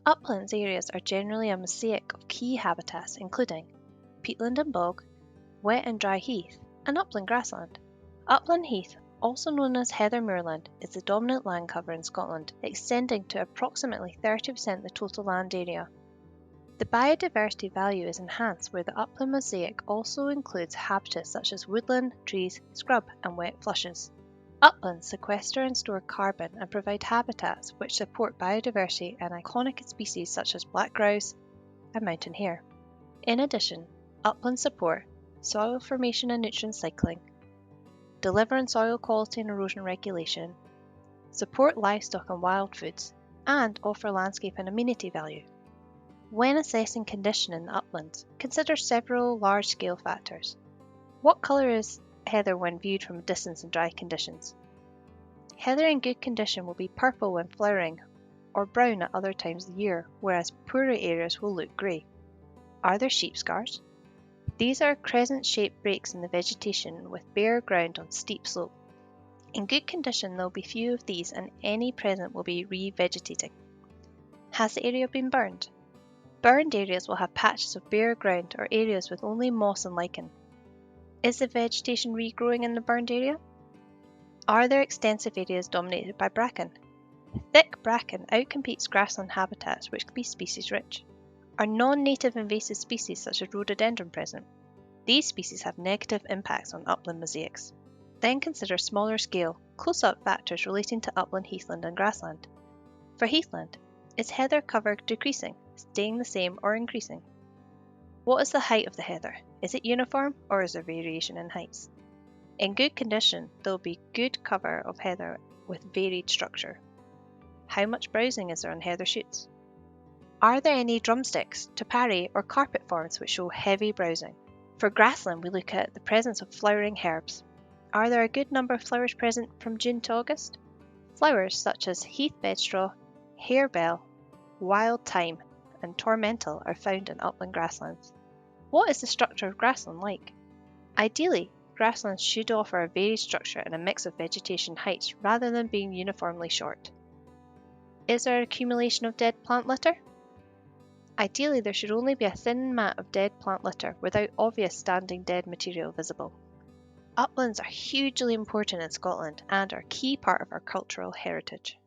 Uplands areas are generally a mosaic of key habitats including peatland and bog, wet and dry heath, and upland grassland. Upland heath, also known as heather moorland, is the dominant land cover in Scotland, extending to approximately 30% of the total land area. The biodiversity value is enhanced where the upland mosaic also includes habitats such as woodland, trees, scrub, and wet flushes. Uplands sequester and store carbon and provide habitats which support biodiversity and iconic species such as black grouse and mountain hare. In addition, uplands support soil formation and nutrient cycling, deliver on soil quality and erosion regulation, support livestock and wild foods, and offer landscape and amenity value. When assessing condition in the uplands, consider several large-scale factors. What colour is heather when viewed from a distance in dry conditions? Heather in good condition will be purple when flowering or brown at other times of the year, whereas poorer areas will look grey. Are there sheep scars? These are crescent-shaped breaks in the vegetation with bare ground on steep slope. In good condition there will be few of these and any present will be revegetating. Has the area been burned? Burned areas will have patches of bare ground or areas with only moss and lichen. Is the vegetation regrowing in the burned area? Are there extensive areas dominated by bracken? Thick bracken outcompetes grassland habitats which can be species rich. Are non-native invasive species such as rhododendron present? These species have negative impacts on upland mosaics. Then consider smaller scale, close-up factors relating to upland heathland and grassland. For heathland, is heather cover decreasing, staying the same or increasing? What is the height of the heather? Is it uniform or is there variation in heights? In good condition, there will be good cover of heather with varied structure. How much browsing is there on heather shoots? Are there any drumsticks, topari or carpet forms which show heavy browsing? For grassland, we look at the presence of flowering herbs. Are there a good number of flowers present from June to August? Flowers such as heath bedstraw, harebell, wild thyme, and tormental are found in upland grasslands. What is the structure of grassland like? Ideally, grasslands should offer a varied structure and a mix of vegetation heights rather than being uniformly short. Is there accumulation of dead plant litter? Ideally, there should only be a thin mat of dead plant litter without obvious standing dead material visible. Uplands are hugely important in Scotland and are a key part of our cultural heritage.